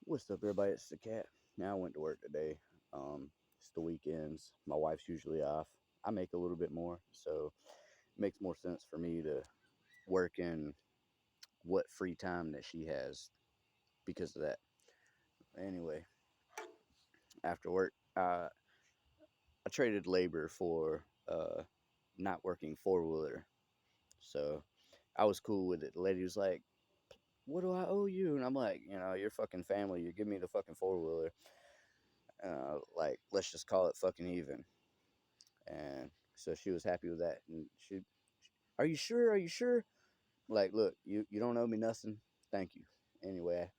What's up, everybody? It's the cat. Now I went to work today. It's the weekends. My wife's usually off. I make a little bit more, so it makes more sense for me to work in what free time that she has because of that. Anyway, after work, I traded labor for not working four wheeler, so I was cool with it. The lady was like, "What do I owe you?" And I'm like, "You're fucking family. You give me the fucking four wheeler. Like, let's just call it fucking even." And so she was happy with that. And are you sure? Are you sure? Like, look, you don't owe me nothing. Thank you. Anyway,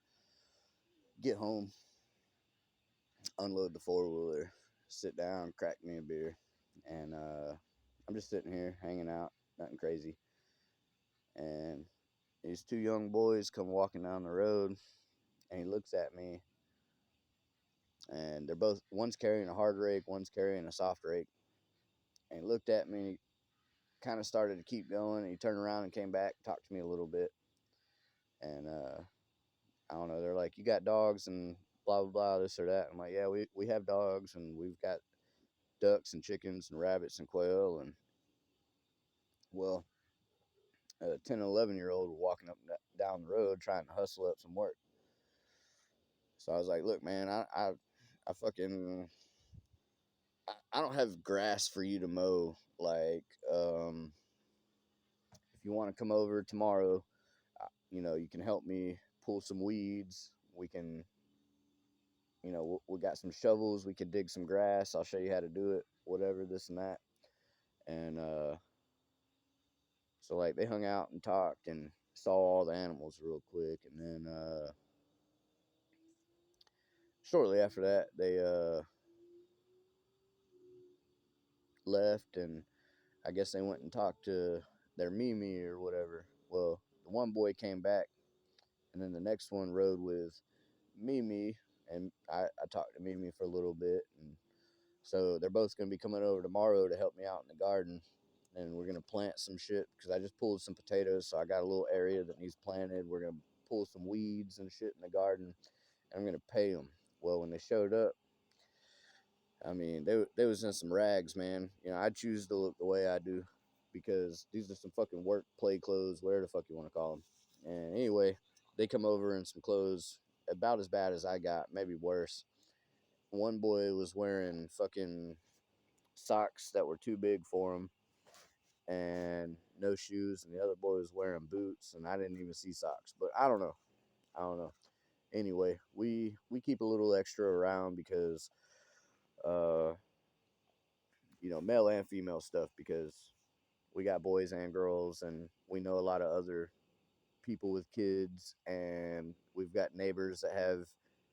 get home, unload the four wheeler, sit down, crack me a beer, and I'm just sitting here hanging out, nothing crazy. And these two young boys come walking down the road, and he looks at me, and they're both one's carrying a hard rake, one's carrying a soft rake, and he looked at me, kind of started to keep going, and he turned around and came back, talked to me a little bit, and I don't know. They're like, "You got dogs and blah blah blah, this or that." I'm like, "Yeah, we have dogs and we've got ducks and chickens and rabbits and quail." And well, a 10 and 11-year old were walking up and down the road trying to hustle up some work. So I was like, "Look, man, I fucking I don't have grass for you to mow. Like, if you want to come over tomorrow, you can help me pull some weeds. We can we got some shovels. We could dig some grass. I'll show you how to do it, whatever, this and that." And so, like, they hung out and talked and saw all the animals real quick. And then shortly after that, they left. And I guess they went and talked to their Mimi or whatever. Well, the one boy came back, and then the next one rode with Mimi. And I talked to Mimi for a little bit. And so they're both going to be coming over tomorrow to help me out in the garden. And we're going to plant some shit because I just pulled some potatoes. So I got a little area that needs planted. We're going to pull some weeds and shit in the garden. And I'm going to pay them. Well, when they showed up, I mean, they was in some rags, man. I choose to look the way I do because these are some fucking work play clothes, whatever the fuck you want to call them. And anyway, they come over in some clothes about as bad as I got, maybe worse. One boy was wearing fucking socks that were too big for him and no shoes, and the other boy was wearing boots, and I didn't even see socks. But I don't know. I don't know. Anyway, we keep a little extra around because uh male and female stuff, because we got boys and girls, and we know a lot of other people with kids, and we've got neighbors that have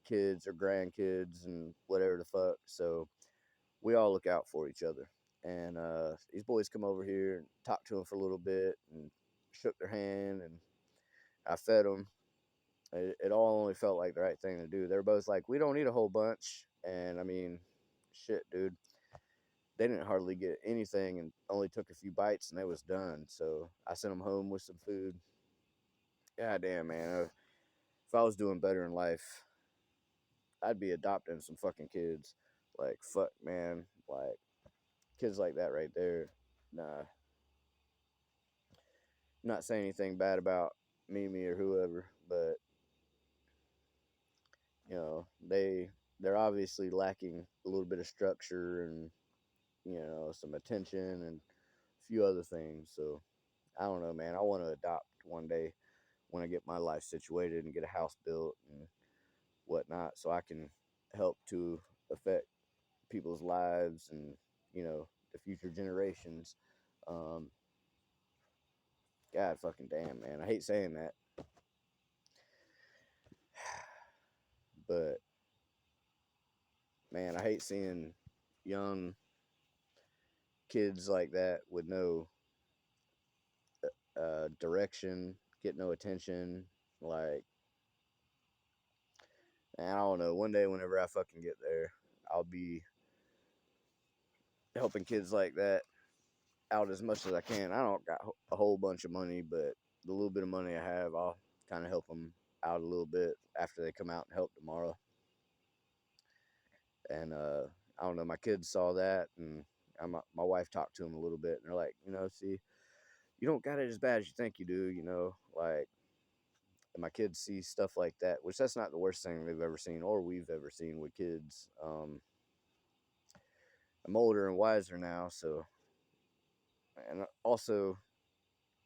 kids or grandkids and whatever the fuck. So we all look out for each other. And these boys come over here and talked to them for a little bit and shook their hand, and I fed them. It all only felt like the right thing to do. They're both like, "We don't need a whole bunch." And I mean, shit, dude. They didn't hardly get anything and only took a few bites and they was done. So I sent them home with some food. God damn, man. If I was doing better in life, I'd be adopting some fucking kids. Like, fuck, man. Like, kids like that right there. Nah. I'm not saying anything bad about Mimi or whoever, but they're obviously lacking a little bit of structure and some attention and a few other things. So I don't know, man. I want to adopt one day when I get my life situated and get a house built and whatnot, so I can help to affect people's lives and the future generations. Um, God fucking damn, man. I hate saying that, but man, I hate seeing young kids like that with no direction, get no attention. Like, man, I don't know. One day, whenever I fucking get there, I'll be helping kids like that out as much as I can. I don't got a whole bunch of money, but the little bit of money I have, I'll kind of help them out a little bit after they come out and help tomorrow. And I don't know, my kids saw that, and my wife talked to them a little bit, and they're like, see, you don't got it as bad as you think you do, like. And my kids see stuff like that, which that's not the worst thing they've ever seen or we've ever seen with kids. I'm older and wiser now, so, and also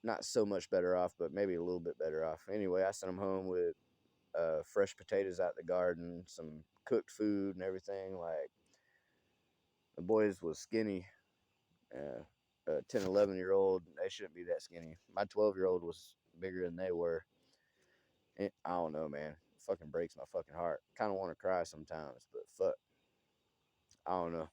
not so much better off, but maybe a little bit better off. Anyway, I sent them home with fresh potatoes out the garden, some cooked food and everything. Like, the boys was skinny. A 10, 11-year old, they shouldn't be that skinny. My 12-year-old was bigger than they were. I don't know, man. It fucking breaks my fucking heart. Kind of want to cry sometimes, but fuck. I don't know.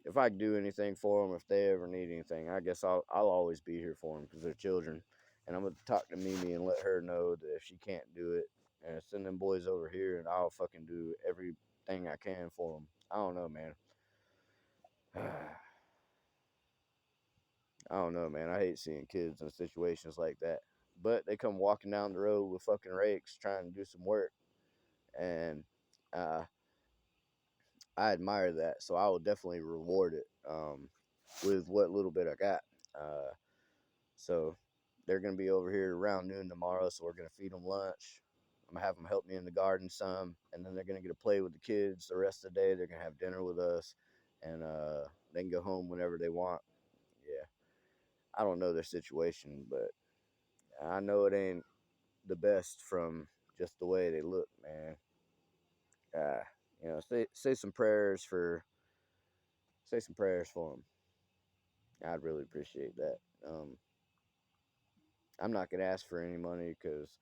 If I can do anything for them, if they ever need anything, I guess I'll always be here for them because they're children. And I'm gonna talk to Mimi and let her know that if she can't do it, and send them boys over here, and I'll fucking do everything I can for them. I don't know, man. I don't know, man. I hate seeing kids in situations like that. But they come walking down the road with fucking rakes trying to do some work, and uh, I admire that. So I will definitely reward it with what little bit I got. So they're gonna be over here around noon tomorrow. So we're gonna feed them lunch. I'm gonna have them help me in the garden some, and then they're gonna get to play with the kids the rest of the day. They're gonna have dinner with us, and they can go home whenever they want. Yeah, I don't know their situation, but I know it ain't the best from just the way they look, man. Uh, say some prayers for them. I'd really appreciate that. I'm not gonna ask for any money because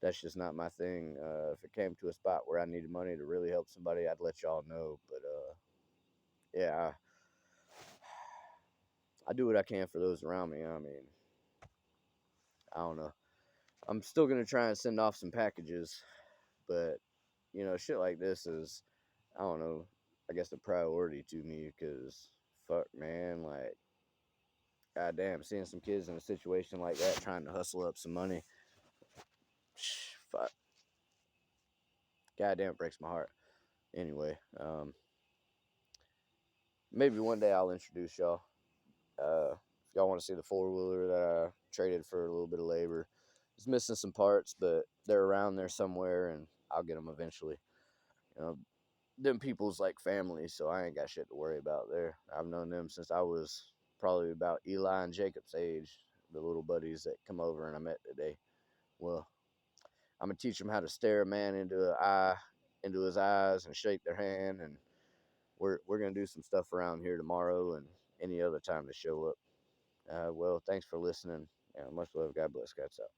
that's just not my thing. If it came to a spot where I needed money to really help somebody, I'd let y'all know. But yeah, I do what I can for those around me. I mean, I don't know. I'm still gonna try and send off some packages, but shit like this is, I don't know. I guess a priority to me because fuck, man, like, goddamn, seeing some kids in a situation like that trying to hustle up some money, fuck, goddamn, breaks my heart. Anyway, maybe one day I'll introduce y'all. If y'all want to see the four wheeler that I traded for a little bit of labor, it's missing some parts, but they're around there somewhere, and I'll get them eventually. You know, them people's like family, so I ain't got shit to worry about there. I've known them since I was probably about Eli and Jacob's age, the little buddies that come over and I met today. Well, I'm gonna teach them how to stare a man into his eyes, and shake their hand, and we're gonna do some stuff around here tomorrow and any other time to show up. Well, thanks for listening. Much love. God bless. God's out.